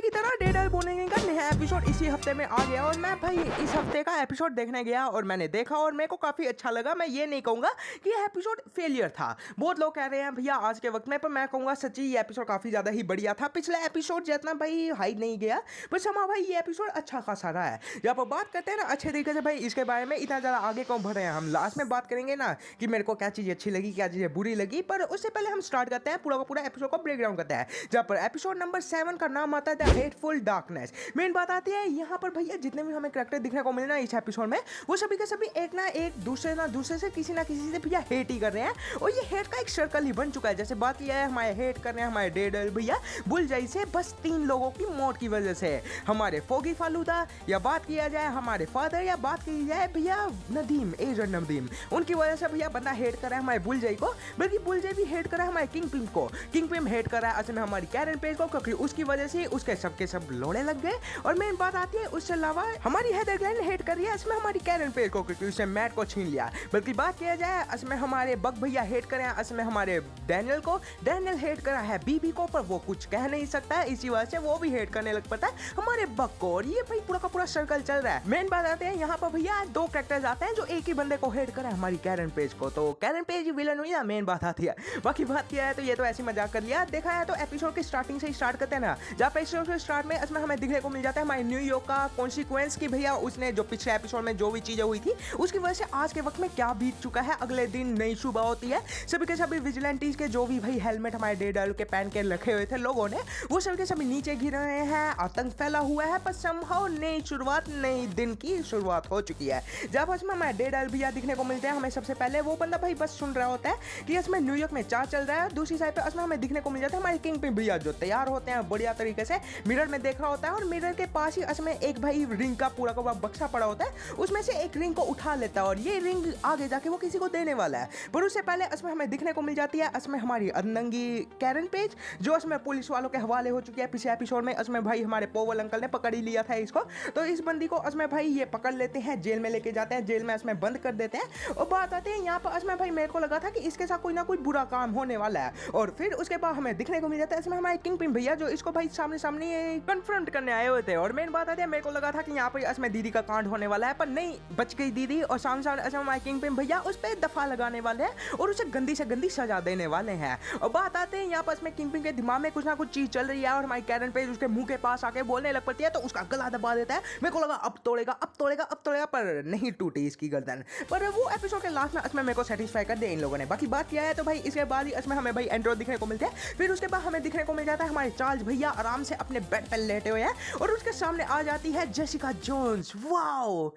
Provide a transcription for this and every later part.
की तरह डेडल बोलेंगे का नया एपिसोड इसी हफ्ते में आ गया और मैं भाई इस हफ्ते का एपिसोड देखने गया और मैंने देखा और मेरे को काफ़ी अच्छा लगा। मैं ये नहीं कहूँगा कि यह एपिसोड फेलियर था। बहुत लोग कह रहे हैं भैया आज के वक्त में, पर मैं कहूँगा सच्ची ये एपिसोड काफ़ी ज़्यादा ही बढ़िया था। पिछला एपिसोड जितना भाई हाई नहीं गया, बस हमारा भाई ये एपिसोड अच्छा खासा रहा है। जब आप बात करते हैं ना अच्छे तरीके से भाई इसके बारे में इतना ज़्यादा आगे क्यों बढ़ रहे हैं, हम लास्ट में बात करेंगे ना कि मेरे को क्या चीज़ अच्छी लगी क्या चीज़ें बुरी लगी। पर उससे पहले हम स्टार्ट करते हैं पूरा का पूरा एपिसोड को ब्रेक डाउन करते हैं, जहाँ पर एपिसोड नंबर 7 का नाम आता है द हेटफुल डार्कनेस। मेन बात आती है यहाँ पर भैया जितने भी हमें कैरेक्टर दिखने को मिले ना इस एपिसोड में, वो सभी के सभी एक ना दूसरे से किसी ना किसी से भैया हेट ही कर रहे हैं और ये हेट का एक सर्कल ही बन चुका है। जैसे बात किया है हमारे हेट कर रहे हैं हमारे डेडल भैया बुलजाई से बस 3 लोगों की मौत की वजह से, हमारे फोगी फालूदा, या बात किया जाए हमारे फादर, या बात की जाए भैया नदीम एजेंट नदीम, उनकी वजह से भैया बंदा हेट कर रहा है हमारे बुलजाई को। बल्कि बुलजाई भी हेट कर रहा है हमारे किंग पिम को, किंग पिम हेट कर रहा है असल में हमारी कैरन पेज को, क्योंकि उसकी वजह से उसके सब लोड़े लग गए। और मेन बात आती है उससे अलावा हमारी हेदर ग्लैंड हेट कर रही है इसमें हमारी कैरन पेज को, क्योंकि उसने मैट को छीन लिया। बल्कि बात किया जाए इसमें हमारे बग भैया हेट कर रहे हैं इसमें हमारे डैनियल को, डैनियल हेट कर रहा है बीबी को, पर वो कुछ कह नहीं सकता है, इसी वजह से वो भी हेट करने लग पड़ता है हमारे बग को। और ये भाई पूरा का पूरा सर्कल चल रहा है। मेन बात आते हैं यहाँ पर भैया 2 कैरेक्टर्स आते हैं जो एक ही बंदे को हेट कर रहे हैं हमारी कैरन पेज को, तो कैरन पेज विलन हुई ना। मेन बात आती है बाकी बात किया है तो ये तो ऐसी मजाक कर लिया। देखा है तो एपिसोड की स्टार्टिंग से ही स्टार्ट करते हैं ना, जहाँ पे एपिसोड के स्टार्ट में इसमें हमें दिखने को मिल जाता है हमारे न्यूयॉर्क का कॉन्सिक्वेंस की भैया उसने जो पिछले एपिसोड में जो भी चीजें हुई थी उसकी वजह से आज के वक्त में क्या बीत चुका है। अगले दिन नई सुबह होती है, सभी के सभी विजिलेंटीज के जो भी भाई हेलमेट हमारे डेडल के पहन के रखे हुए थे लोगों ने, वो सभी के सभी नीचे गिर रहे हैं, आतंक फैला हुआ है। पर समहाउ नई शुरुआत, नई दिन की शुरुआत हो चुकी है। जब इसमें हमारे डेडल भैया दिखने को मिलते हैं, हमें सबसे पहले वो बंदा भाई बस सुन रहा होता है कि इसमें न्यूयॉर्क में चार चल रहा है। दूसरी साइड पे इसमें हमें दिखने को मिल जाता है हमारे किंग पे भैया जो तैयार होते हैं बढ़िया तरीके से, मिरर में देख रहा होता है और मिरर के पास ही इसमें एक भाई रिंग का पूरा का पूरा बक्सा पड़ा होता है, उसमें से एक रिंग को उठा लेता है और ये रिंग आगे जाके वो किसी को देने वाला है। पर उससे पहले इसमें हमें दिखने को मिल जाती है इसमें हमारी अनंगी कैरन पेज जो इसमें पुलिस वालों के हवाले हो चुकी है। पिछले एपिसोड में इसमें भाई हमारे पोवल अंकल ने पकड़ ही लिया था इसको, तो इस बंदी को इसमें भाई ये पकड़ लेते हैं, जेल में लेके जाते हैं, जेल में इसमें बंद कर देते हैं। और बात आती है यहाँ पर इसमें भाई मेरे को लगा था कि इसके साथ कोई ना कोई बुरा काम होने वाला है। और फिर उसके बाद हमें दिखने को मिल जाता है इसमें हमारे किंग पिन भैया जो इसको भाई सामने सामने कन्फ्रंट करने आए हुए थे। और मेन बात आती है मेरे को लगा था कि यहाँ पर इसमें दीदी का कांड होने वाला है, पर नहीं, बच गई दीदी। और सामने सामने हमारे किंग पिन भैया उस पर दफा लगाने वाले हैं और उसे गंदी से गंदी सजा देने वाले हैं। और बात आते हैं यहाँ पर इसमें किंग पिन के दिमाग में कुछ ना कुछ चीज चल रही है और हमारी कैरन पेज उसके मुंह के पास आके बोलने लग पड़ती है, तो उसका गला दबा देता है। मेरे को लगा अब तोड़ेगा अब तोड़ेगा अब तोड़ेगा, पर नहीं टूटी इसकी गर्दन। पर वो एपिसोड के लास्ट में इसमें मेरे को सेटिस्फाई कर दिया इन लोगों ने। बाकी बात किया है तो भाई इसके बाद ही इसमें हमें भाई एंड्रो दिखने को मिलते हैं। फिर उसके बाद हमें दिखने को मिल जाता है हमारे चार्ल्स भैया आराम से अपने बेड पर लेटे हुए हैं और उसके सामने आ जाती है जेसिका जोन्स। वाओ,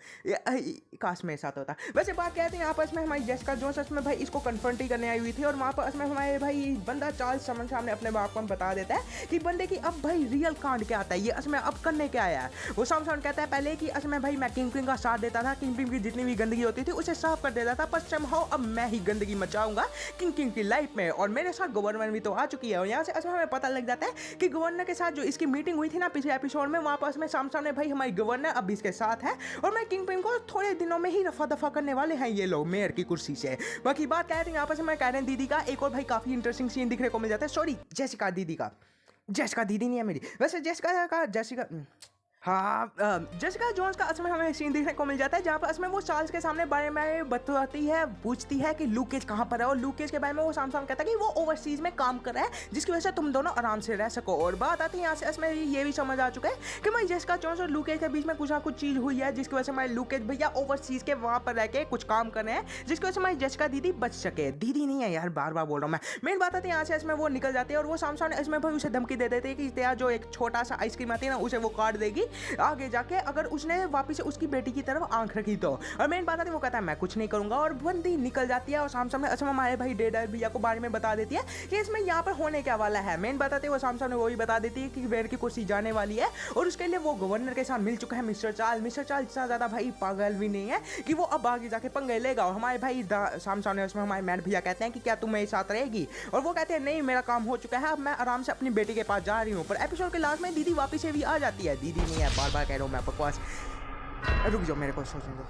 काश मेरे साथ होता। वैसे बात कहते हैं यहाँ पर इसमें हमारी जेसिका जोन्स इसमें भाई इसको कन्फ्रंट ही करने आई हुई थी और वहाँ पर इसमें हमारे भाई बंदा चार्ल्स सामने अपने बाप को बता देता है कि बंदे की अब भाई रियल कांड क्या आता है, ये इसमें अब करने क्या आया है। वो सामने कहता है पहले कि इसमें भाई मैं किंग पिंग का साथ देता था, किंग पिंग की जितनी भी गंदगी होती थी उसे साफ कर देता था, पर समहाउ अब मैं ही गंदगी मचाऊंगा किंग किंग की लाइफ में। और मेरे साथ गवर्नर भी तो आ चुकी है और यहाँ से इसमें हमें पता लग जाता है कि गवर्नर के साथ जो इसकी मीटिंग हुई थी ना पिछले एपिसोड में, वहाँ पर इसमें सामने भाई हमारी गवर्नर अब इसके साथ है और मैं किंग पिंग को थोड़े दिनों में ही रफा दफा करने वाले हैं ये लोग मेयर की कुर्सी से। बाकी बात कहते हैं यहाँ पर मैं कैरन दीदी का एक और भाई काफी इंटरेस्टिंग सीन दिखने को मिल जाता है। सॉरी, जेसिका दीदी का, जेसिका दीदी नहीं है मेरी, वैसे जेसिका हाँ, जेसिका जोन्स का असम हमें सीन देखने को मिल जाता है जहाँ पर असम वो चार्ल्स के सामने बारे में बताती है, पूछती है कि लूक केज कहाँ पर है और लूक केज के बारे में वो सामने कहता है कि वो ओवरसीज में काम कर रहा है जिसकी वजह से तुम दोनों आराम से रह सको। और बात आती है यहाँ से इसमें ये भी समझ आ चुका है कि भाई जेसिका जोन्स और लूक केज के बीच में कुछ ना कुछ चीज़ हुई है जिसकी वजह से हमारे लूक केज भैया ओवरसीज के वहाँ पर रह के कुछ काम कर रहे हैं जिसकी वजह से हमारी जेसिका दीदी बच सके। दीदी नहीं है यार, बार बार बोल रहा हूँ मैं। मेन बात आती है यहाँ से इसमें वो निकल जाती है और वो सामने इसमें भाई उसे धमकी दे देते हैं कि तेरा जो एक छोटा सा आइसक्रीम आती है ना उसे वो काट देगी आगे जाके अगर उसने वापस से उसकी बेटी की तरफ आंख रखी तो। और मेन बात आती है वो कहता है मैं कुछ नहीं करूंगा और बंदी निकल जाती है और सामने हमारे भाई डेडल भैया को बारे में बता देती है कि इसमें यहाँ पर होने क्या वाला है। मेन बात आती है वो सामने वो भी बता देती है कि वेयर की कुर्सी जाने वाली है और उसके लिए वो गवर्नर के साथ मिल चुका है मिस्टर चार्ल्स इतना ज्यादा भाई पागल भी नहीं है कि वो अब आगे जाके पंगे लेगा। और हमारे भाई सामने उसमें हमारे मैट भैया कहते हैं कि क्या तुम मेरे साथ रहेगी और वो कहते हैं नहीं मेरा काम हो चुका है, अब मैं आराम से अपनी बेटी के पास जा रही हूँ। पर एपिसोड के लास्ट में दीदी वापस से भी आ जाती है। दीदी नहीं है, बार बार कह रहा हूँ मैं, बकवास। रुक जाओ, मेरे को सोचने दो।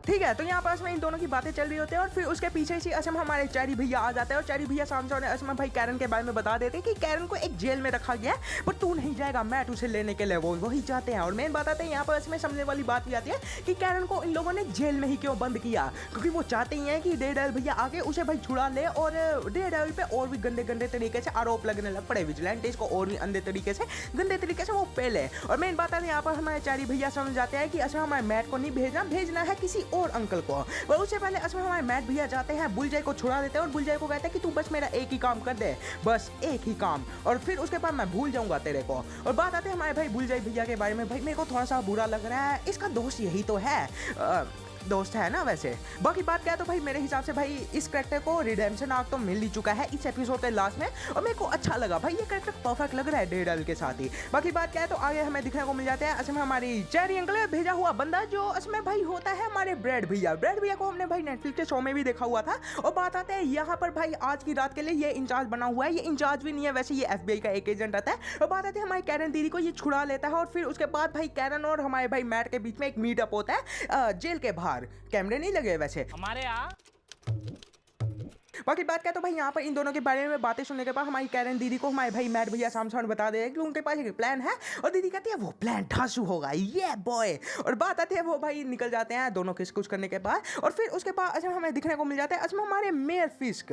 ठीक है, तो यहाँ पास में इन दोनों की बातें चल रही होती है और फिर उसके पीछे से असम हमारे चैरी भैया आ जाते हैं और चैरी भैया सामने ने असम भाई कैरन के बारे में बता देते हैं कि कैरन को एक जेल में रखा गया है, पर तू नहीं जाएगा, मैट उसे लेने के लिए वो वही चाहते हैं। और मेन बात आते हैं यहाँ पर इसमें समझने वाली बात भी आती है कि कैरन को इन लोगों ने जेल में ही क्यों बंद किया, क्योंकि वो चाहते ही हैं कि डेयरडेविल भैया आके उसे भाई छुड़ा ले और डेयरडेविल पे और भी गंदे गंदे तरीके से आरोप लगने लग पड़े, विजिलेंटेस को और भी गंदे तरीके से वो पहले। और मेन बात है यहाँ पर हमारे चैरी भैया समझ जाते हैं कि अच्छा हमारे मैट को नहीं भेजना है किसी और अंकल को। और उससे पहले असम हमारे मैट भैया जाते हैं, बुलजाई को छुड़ा देते हैं और बुलजाई को कहते हैं कि तू बस मेरा एक ही काम कर दे, बस एक ही काम, और फिर उसके बाद मैं भूल जाऊंगा तेरे को। और बात आते हैं हमारे भाई बुलजाई भैया के बारे में। भाई मेरे को थोड़ा सा बुरा लग रहा है, इसका दोस्त यही तो है, दोस्त है ना वैसे। बाकी बात क्या है तो भाई मेरे हिसाब से भाई इस कैरेक्टर को रिडेम्पशन आर्क तो मिल ही चुका है इस एपिसोड के लास्ट में, और मेरे को अच्छा लगा भाई, ये कैरेक्टर परफेक्ट लग रहा है डेयरडेविल के साथ ही। बाकी बात क्या है तो आगे हमें दिखने को मिल जाता है असम हमारी चैरी अंकल ने भेजा हुआ बंदा, जो असम भाई होता है हमारे ब्रैड भैया को हमने भाई नेटफ्लिक्स के शो में भी देखा हुआ था। और बात आते हैं यहाँ पर भाई आज की रात के लिए ये इंचार्ज बना हुआ है, ये इंचार्ज भी नहीं है वैसे, ये FBI का एक एजेंट आता है। और बात आती है हमारी कैरन दीदी को ये छुड़ा लेता है और फिर उसके बाद भाई कैरन और हमारे भाई मैट के बीच में एक मीटअप होता है जेल के बाहर, कैमरे नहीं लगे वैसे हमारे यहाँ। बाकी बात क्या तो भाई यहाँ पर इन दोनों के बारे में बातें सुनने के बाद हमारी कैरन दीदी को हमारे भाई मैट भैया सामने बता दे कि उनके पास एक प्लान है, और दीदी कहती है वो प्लान ठासू होगा, ये बॉय। और बात आती है वो भाई निकल जाते हैं दोनों किस कुछ करने के बाद, और फिर उसके बाद अच्छा हमें दिखने को मिल जाता है अच्छा हमारे मेयर फिस्क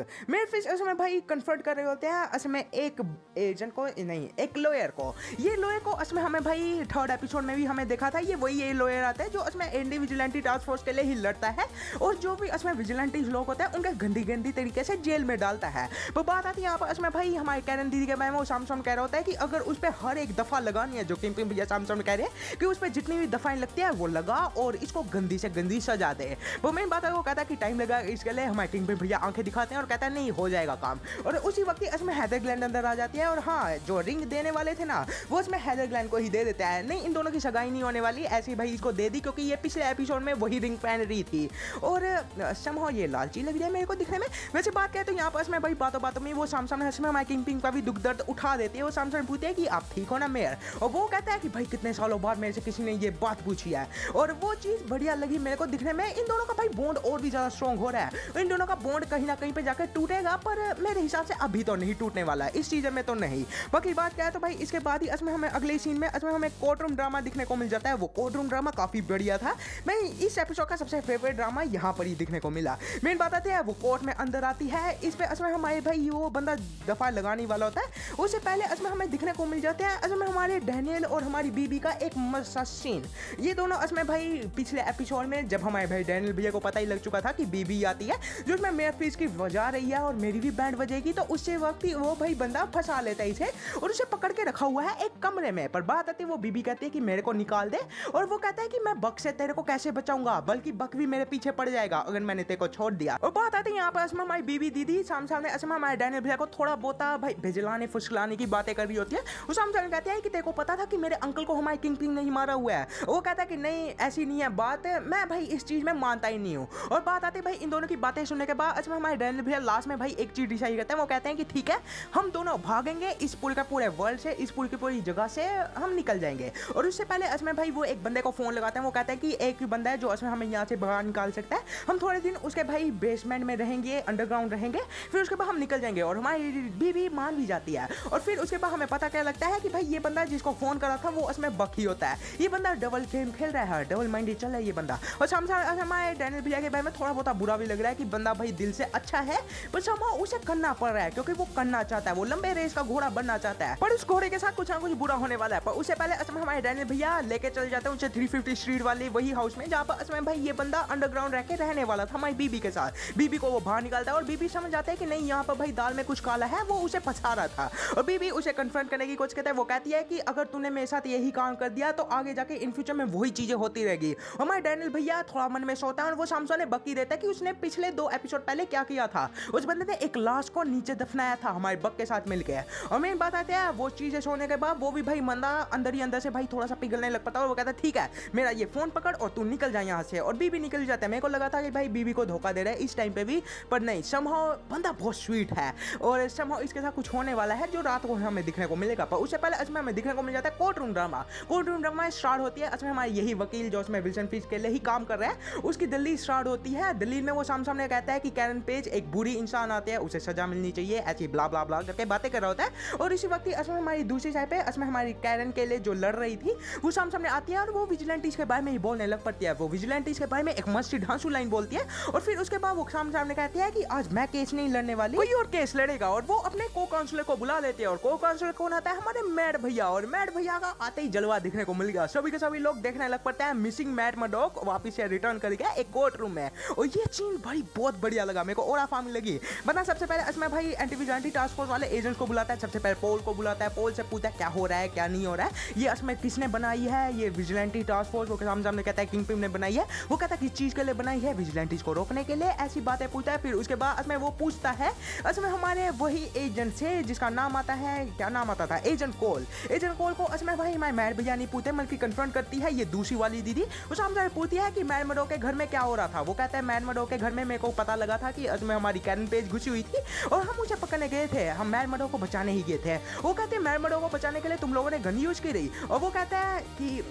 उसमें भाई कन्फर्ट कर रहे होते हैं असमें एक एजेंट को, नहीं एक लॉयर को। ये लॉयर को असमें हमें भाई थर्ड एपिसोड में भी हमें देखा था, ये वही ये लॉयर आता है जो असमें एंटी विजिलेंटी टास्क फोर्स के लिए ही लड़ता है, और जो भी असमें विजिलेंटी लोग होते हैं उनके गंदी गंदी तरीके से जेल में डालता है। वो बात आती है यहाँ पर इसमें भाई हमारे कैरन दीदी के बारे में वो सामने कह रहा होता है कि अगर उस पर हर एक दफा लगानी है, जो किंग भैया सामने कह रहे हैं कि उस पर जितनी भी दफाएं लगती है वो लगा और इसको गंदी से गंदी सजा दे। वो मेन बात है वो कहता है कि टाइम लगा इसके लिए, हमारे किंग भैया आंखें दिखाते हैं और कहता है नहीं हो जाएगा काम। और उसी वक्त इसमें हैदर ग्लैंड अंदर आ जाती है, और हाँ जो रिंग देने वाले थे ना वो इसमें हैदर ग्लैंड को ही दे देता है, नहीं इन दोनों की सगाई नहीं होने वाली, ऐसे भाई इसको दे दी क्योंकि ये पिछले एपिसोड में वही रिंग पहन रही थी, और समहाउ ये लालची लग रहा है मेरे को दिखने में। वैसे बात क्या है तो यहाँ पर मैं भाई बातों में वो सामने हमें हमारे किंग पिंग का भी दुख दर्द उठा देती है, वो सामने पूछते हैं कि आप ठीक हो ना मेयर, और वो कहता है कि भाई कितने सालों बाद मेरे से किसी ने ये बात पूछी है, और वो चीज़ बढ़िया लगी मेरे को दिखने में। इन दोनों का भाई बॉन्ड और भी ज़्यादा स्ट्रॉन्ग हो रहा है, इन दोनों का बॉन्ड कहीं ना कहीं पे जाकर टूटेगा, पर मेरे हिसाब से अभी तो नहीं टूटने वाला है, इस चीज़ में तो नहीं। बाकी बात क्या है तो भाई इसके बाद ही इसमें हमें अगले सीन में इसमें हमें कोर्ट रूम ड्रामा दिखने को मिल जाता है। वो कोर्ट रूम ड्रामा काफ़ी बढ़िया था, मैं इस एपिसोड का सबसे फेवरेट ड्रामा यहाँ पर ही दिखने को मिला। मेन बात आती है वो कोर्ट में अंदर आती है, इस पे इसमें हमारे भाई वो बंदा दफा लगाने वाला होता है, उससे पहले इसमें हमें दिखने को मिल जाते हैं इसमें हमारे डैनियल और हमारी बीबी का एक मस्त सीन। ये दोनों इसमें भाई पिछले एपिसोड में जब हमारे भाई डैनियल भैया को पता ही लग चुका था कि बीबी आती है जो इसमें मेयर फीस की बजा रही है और मेरी भी बैंड बजेगी, तो उससे वक्त ही वो भाई बंदा फंसा लेता है इसे और उसे पकड़ के रखा हुआ है एक कमरे में। पर बात आती है वो बीबी कहती है कि मेरे को निकाल दे, और वो कहता है कि मैं बक से तेरे को कैसे बचाऊंगा, बल्कि बक भी मेरे पीछे पड़ जाएगा अगर मैंने तेरे को छोड़ दिया। और बात आती है यहाँ पर इसमें हमारी बीबी दीदी सामने इसमें हमारे डैनियल भैया को थोड़ा बोता भाई भिजलाने फुसलाने की बातें कर रही होती है। वो सामने कहती है कि तेरे को पता था कि मेरे अंकल को हमारे किंग पिंग नहीं मारा हुआ है, वो कहता है कि नहीं ऐसी नहीं है बात, मैं भाई इस चीज में मानता ही नहीं हूँ। और बात आती है भाई इन दोनों की बातें सुनने के बाद इसमें हमारे डैनियल भैया लास्ट में भाई एक चीज डिसाइड करते हैं, वो कहते हैं कि ठीक है हम दोनों भागेंगे इस पूरे वर्ल्ड से, इस पूरी जगह से हम निकल जाएंगे। और उससे पहले इसमें भाई वो एक बंदे को फोन लगाते हैं, वो कहता है कि एक बंदा है जो इसमें हमें यहाँ से बाहर निकाल सकता है, हम थोड़े दिन उसके भाई बेसमेंट में रहेंगे, अंडरग्राउंड रहेंगे, फिर उसके बाद हम निकल जाएंगे। और हमारी बीबी मान भी जाती है। और फिर उसके बाद हमें पता क्या लगता है कि भाई ये बंदा जिसको फोन करा था वो उसमें बक ही होता है, ये बंदा डबल गेम खेल रहा है, डबल माइंडेड चल रहा है ये बंदा। और हमारे डैनियल भैया के बारे में थोड़ा बहुत बुरा भी लग रहा है कि बंदा भाई दिल से अच्छा है, पर somehow उसे करना पड़ रहा है क्योंकि वो करना चाहता है, वो लंबे रेस का घोड़ा बनना चाहता है, पर उस घोड़े के साथ कुछ ना कुछ बुरा होने वाला है। पर उससे पहले असम हमारे डैनियल भैया लेके चले जाते हैं उसे 350 स्ट्रीट वाले वही हाउस में जहाँ पर असम भाई ये बंदा अंडरग्राउंड रह के रहने वाला था हमारी बीबी के साथ। बीबी को वो बाहर निकालता है और बीबी समझ जाता है कि नहीं यहाँ पर भाई दाल में कुछ काला है, वो उसे फंसा रहा था। और बीबी उसे कन्फ्रंट करने की कोशिश करता है, वो कहती है कि अगर तूने मेरे साथ यही काम कर दिया तो आगे जाके इन फ्यूचर में वही चीजें होती रहेगी। हमारे डैनियल भैया थोड़ा मन में सोता है और वो सामने बकी देता है कि उसने पिछले 2 एपिसोड पहले क्या किया था, उस बंदे ने एक लाश को नीचे दफनाया था हमारे बक के साथ मिलकर। और मेन बात आती है वो चीजें सोने के बाद वो भी भाई मंदा अंदर ही अंदर से भाई थोड़ा सा पिघलने लग पता है, और वो कहता है ठीक है मेरा ये फोन पकड़ और तू निकल जा यहाँ से। और बीबी निकल जाता है। मेरे को लगा था कि भाई बीबी को धोखा दे रहा है इस टाइम पे भी, पर नहीं, समहाउ बंदा बहुत स्वीट है और समहाउ इसके साथ कुछ होने वाला है जो रात को हमें दिखने को मिलेगा। पर उससे पहले इसमें हमें दिखने को मिल जाता है court room drama. Court room drama start होती है, इसमें हमारे यही वकील जो उसमें विल्सन फिश के लिए ही काम कर रहे हैं उसकी दलील स्टार्ट होती है। दलील में वो सामने कहता है कि कैरन पेज एक बुरी इंसान आती है, उसे सजा मिलनी चाहिए, ऐसी ब्ला ब्ला ब्ला करके बातें कर रहा होता है। और इसी वक्त इसमें हमारी दूसरी साइड पे इसमें हमारी कैरन के लिए जो लड़ रही थी वो सामने आती है और वो विजिलेंटीज के बारे में ही बोलने लग पड़ती है। वो विजिलेंटीज के बारे में एक मस्ती ढांसू लाइन बोलती है और फिर उसके बाद वो सामने कहती है कि आज मैं केस नहीं लड़ने वाली, कोई और केस लड़ेगा। और वो अपने को काउंसलर को बुला लेते हैं और को काउंसलर कौन आता है, हमारे मैड भैया। और मैड भैया का आते ही जलवा दिखने को मिल गया, सभी के सभी लोग देखने लग पड़ते हैं मिसिंग मैड मडॉक वापस से रिटर्न कर गया एक कोर्ट रूम में। और ये सीन भाई बहुत बढ़िया लगा मेरे को, ओरा फार्मिंग लगी। वरना सबसे पहले इसमें भाई एंटी विजिलेंटी टास्क फोर्स वाले एजेंट्स को बुलाता है। सबसे पहले पोल को बुलाता है, पोल से पूछता है क्या हो रहा है क्या नहीं हो रहा है, ये इसमें किसने बनाई है ये विजिलेंटी टास्क फोर्स। वो सामने कहता है किंगपिन ने बनाई है। वो कहता है किस चीज के लिए बनाई है, विजिलेंटीज को रोकने के लिए, ऐसी बातें पूछता है। फिर उसके बाद इसमें वो पूछता है इसमें हमारे वही एजेंट से जिसका नाम आता है, क्या नाम आता था, एजेंट कोल। एजेंट कोल को इसमें भाई मैं मैड भैया नहीं पूछते बल्कि कन्फ्रंट करती है ये दूसरी वाली दीदी। वो सामने पूछती है कि मैड मडॉक के घर में क्या हो रहा था। वो कहता है मैड मडॉक के घर में मेरे को पता लगा था कि इसमें हमारी कैरन पेज घुसी हुई थी और हम उसे पकड़ने गए थे, हम मैड मडॉक को बचाने ही गए थे। वो कहते हैं मैड मडॉक को बचाने के लिए तुम लोगों ने गन यूज की रही। और वो कहता है कि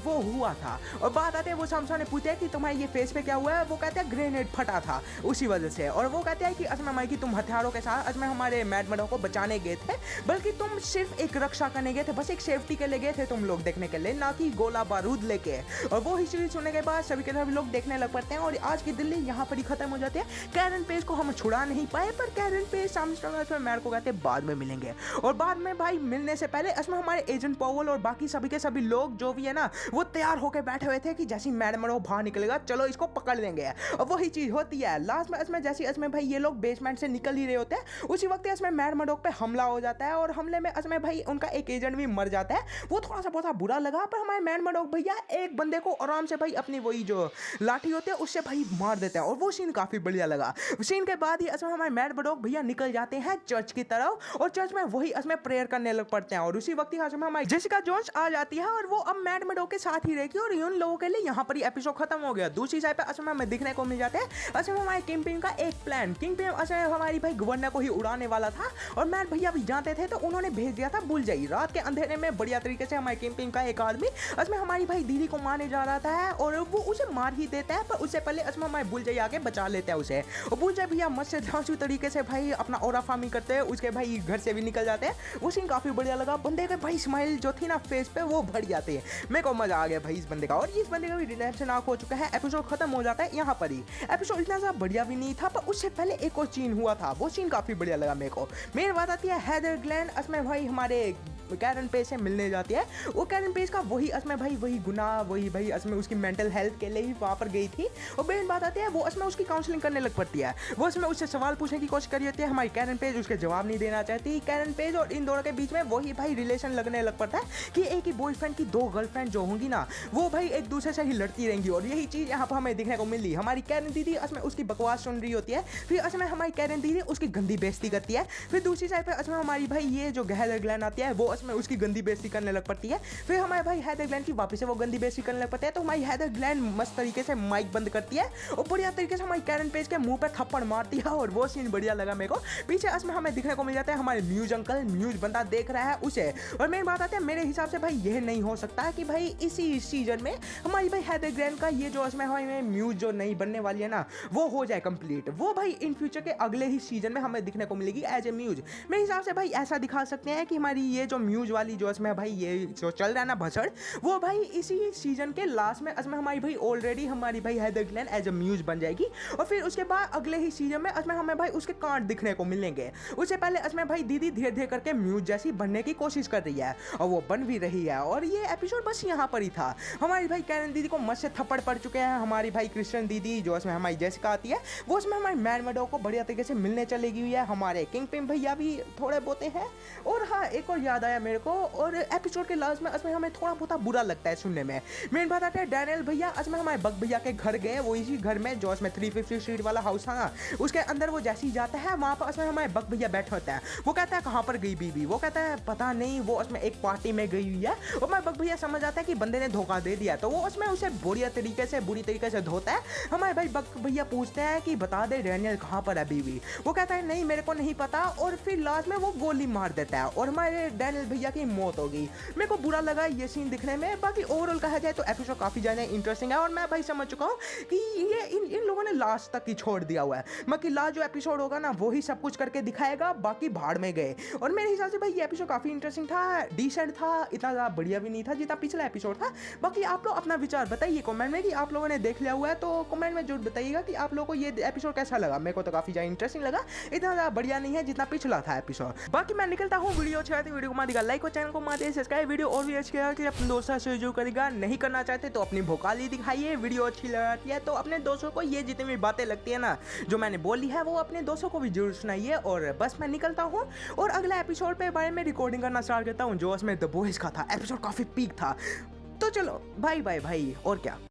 वो हुआ था। और बात आते हैं वो सामने पूछते हैं कि तुम्हारे ये फेस पे क्या हुआ है। वो कहते हैं ग्रेनेड फटा था उसी वजह से। और वो कहते हैं कि असम माई की तुम हथियारों के साथ असम हमारे मैड मडॉक को बचाने गए थे, बल्कि तुम सिर्फ एक रक्षा करने गए थे, बस एक सेफ्टी के लिए गए थे तुम लोग देखने के लिए, ना कि गोला बारूद लेके। और वो हिस्ट्री सुनने के बाद सभी के सभी लोग देखने लग पड़ते हैं और आज की दिल्ली यहाँ पर ही खत्म हो जाती है। कैरन पेज को हम छुड़ा नहीं पाए, पर कैरन पेज सामने मैड को कहते हैं बाद में मिलेंगे। और बाद में भाई मिलने से पहले इसमें हमारे एजेंट पॉवल और बाकी सभी के सभी लोग जो भी है ना वो तैयार होकर बैठे हुए थे कि जैसे मैड मडॉक बाहर निकलेगा चलो इसको पकड़ लेंगे। और वही चीज होती है लास्ट में इसमें जैसे इसमें भाई ये लोग बेसमेंट से निकल ही रहे होते हैं उसी वक्त इसमें मैड मडॉक पे हमला हो जाता है। और हमले में इसमें भाई उनका एक एजेंट भी मर जाता है। वो थोड़ा सा बहुत बुरा लगा, पर हमारे मैड मडॉक भैया एक बंदे को आराम से भाई अपनी वही जो लाठी होती है उससे भाई मार देते हैं और वो सीन काफी बढ़िया लगा। सीन के बाद ही इसमें हमारे मैड मडॉक भैया निकल जाते हैं चर्च की तरफ और चर्च में वही इसमें प्रेयर करने लग पड़ते हैं। और उसी वक्त ही इसमें हमारी जेसिका जोन्स आ जाती है और वो अब मैड मडॉक के साथ ही रहेगी और उन लोगों के लिए यहाँ पर एपिसोड खत्म हो गया। दूसरी साइड पे असम में देखने को मिल जाते हैं असम हमारे किंगपिन का एक प्लान। किंगपिन असम हमारी भाई गवर्नर को ही उड़ाने वाला था और मैड भैया भी जानते थे तो उन्होंने भेज दिया था बुलजाई। रात के अंधेरे में बढ़िया तरीके से हमारे किंगपिन का एक आदमी असम हमारी भाई दीदी को मारने जा रहा था और वो उसे मार ही देता है, पर उससे पहले असम हमारे बुलजाई आके बचा लेता है उसे। और बुलजाई भैया मस्त से धांसू तरीके से भाई अपना ओरा फार्मिंग करते हैं, उसके भाई घर से भी निकल जाते हैं। वो सीन काफी बढ़िया लगा। बंदे के भाई स्माइल जो थी ना फेस पे वो भर जाते हैं, मेरे को मजा आ गया भाई इस बंदे का। और इस बंदे का भी रिडेम्पशन आर्क हो चुका है, एपिसोड खत्म हो जाता है यहाँ पर ही। एपिसोड इतना ज़्यादा बढ़िया भी नहीं था, पर उससे पहले एक और सीन हुआ था, वो सीन काफी बढ़िया लगा मेरे को। मेरी बात आती है हैदर ग्लैन इसमें भाई हमारे कैरन पेज से मिलने जाती है। वो कैरन पेज का वही असमें भाई वही गुनाह वही भाई असमें उसकी मेंटल हेल्थ के लिए ही वहाँ पर गई थी। और मेन बात आती है वो असमें उसकी काउंसलिंग करने लग पड़ती है। वो उसमें उससे सवाल पूछने की कोशिश करी होती है, हमारी कैरन पेज उसके जवाब नहीं देना चाहती। कैरन पेज और इन दोनों के बीच में वही भाई रिलेशन लगने लग पड़ता है कि एक ही बॉयफ्रेंड की दो गर्लफ्रेंड जो होंगी ना वो भाई एक दूसरे से ही लड़ती रहेंगी। और यही चीज़ यहाँ पर हमें देखने को मिली। हमारी कैरन दीदी असमें उसकी बकवास सुन रही होती है, फिर असमें हमारी कैरन दीदी उसकी गंदी बेइज्जती करती है। फिर दूसरी साइड पर असमें हमारी भाई ये जो हैदर ग्लैन आती है वो असमें उसकी गंदी बेइज्जती करने लग पड़ती है। फिर हमारे भाई हैदर ग्लैन की वापस से वो गंदी बेइज्जती करने लग पड़ते हैं। तो हमारी हैदर ग्लैन मस्त तरीके से माइक बंद करती है और बढ़िया तरीके से हमारी कैरन पेज के मुंह पे थप्पड़ मारती है और वो सीन बढ़िया लगा मेरे को। पीछे असमें हमें दिखने को मिल जाता है हमारे म्यूज अंकल, म्यूज बंदा देख रहा है उसे। और मेन बात आती है मेरे हिसाब से भाई यह नहीं हो सकता है कि भाई इसी सीजन में हमारी भाई हैदर ग्लैन का ये जो असमें हमें म्यूज जो नई बनने वाली है ना वो हो जाए कंप्लीट। वो भाई इन फ्यूचर के अगले ही सीजन में हमें दिखने को मिलेगी एज ए म्यूज। मेरे हिसाब से भाई ऐसा दिखा सकते हैं कि हमारी ये जो म्यूज वाली जो इसमें भाई ये जो चल रहा है ना भसड़ वो भाई इसी सीजन के लास्ट में इसमें हमारी भाई ऑलरेडी हमारी भाई हैदर ग्लैन एज ए म्यूज बन जाएगी। और फिर उसके बाद अगले ही सीजन में इसमें हमें भाई उसके कांड दिखने को मिलेंगे। उससे पहले इसमें भाई दीदी धीरे धीरे करके म्यूज जैसी बनने की कोशिश कर रही है और वो बन भी रही है। और ये एपिसोड बस यहाँ पर ही था। हमारी भाई कैरन दीदी को मस्त से थप्पड़ पड़ चुके हैं। हमारी भाई क्रिश्चियन दीदी जो इसमें हमारी जेसिका आती है वो इसमें हमारे मैड मडॉक को बढ़िया तरीके से मिलने चली गई है। हमारे किंगपिन भैया भी थोड़े बोते हैं। और हाँ एक और याद आया है मेरे को। और एपिसोड के लास्ट में असमें हमें थोड़ा बहुत बुरा लगता है सुनने में। मेन बात आती है डैनियल भैया असमें हमारे बग भैया के घर गए, वो इसी घर में जो उसमें 350 स्ट्रीट वाला हाउस था ना, उसके अंदर वो जैसे ही जाता है वहाँ पर उसमें हमारे बग भैया बैठे होते हैं। वो कहता है कहाँ पर गई बीबी, वो कहता है पता नहीं, वो उसमें एक पार्टी में गई हुई है। और हमारे बग भैया समझ आता है कि बंदे ने धोखा दे दिया, तो वो उसमें उसे बुरी तरीके से धोता है। हमारे भाई बग भैया पूछते हैं कि बता दे डैनियल कहाँ पर है बीबी, वो कहता है नहीं मेरे को नहीं पता, और फिर लास्ट में वो गोली मार देता है और हमारे डैनियल भैया की मौत हो गई। मेरे को बुरा लगा ये सीन दिखने में। बाकी ओवरऑल कहा जाए तो एपिसोड काफी ज्यादा इंटरेस्टिंग है, और मैं भाई समझ चुका हूँ कि ये इन लोगों ने लास्ट तक ही छोड़ दिया हुआ है। बाकी लास्ट जो एपिसोड होगा ना वही सब कुछ करके दिखाएगा, बाकी भाड़ में गए। और मेरे हिसाब से भाई ये एपिसोड काफी इंटरेस्टिंग था, डिसेंट था, इतना ज्यादा बढ़िया भी नहीं था जितना पिछला एपिसोड था। बाकी आप लोग अपना विचार बताइए कमेंट में कि आप लोगों ने देख लिया हुआ है, तो कमेंट में जरूर बताइएगा कि आप लोगों को ये एपिसोड कैसा लगा। मेरे को तो काफी ज्यादा इंटरेस्टिंग लगा, इतना ज्यादा बढ़िया नहीं है जितना पिछला था एपिसोड। बाकी मैं निकलता हूँ, वीडियो अच्छा है वीडियो को मार देगा लाइक और चैनल को मार देगा सब्सक्राइब। वीडियो और भी अच्छी लगा कि अपने दोस्तों से जो करेगा, नहीं करना चाहते तो अपनी भोकाली दिखाइए। वीडियो अच्छी लगाती है तो अपने दोस्तों को ये जितनी भी बातें लगती है ना जो मैंने बोली है वो अपने दोस्तों को भी जरूर सुनाइए। और बस मैं निकलता हूँ और अगला एपिसोड पे बारे में रिकॉर्डिंग करना स्टार्ट करता हूँ, जो उसमें द बॉयज का था। एपिसोड काफी पीक था। तो चलो बाय बाय भाई, और क्या।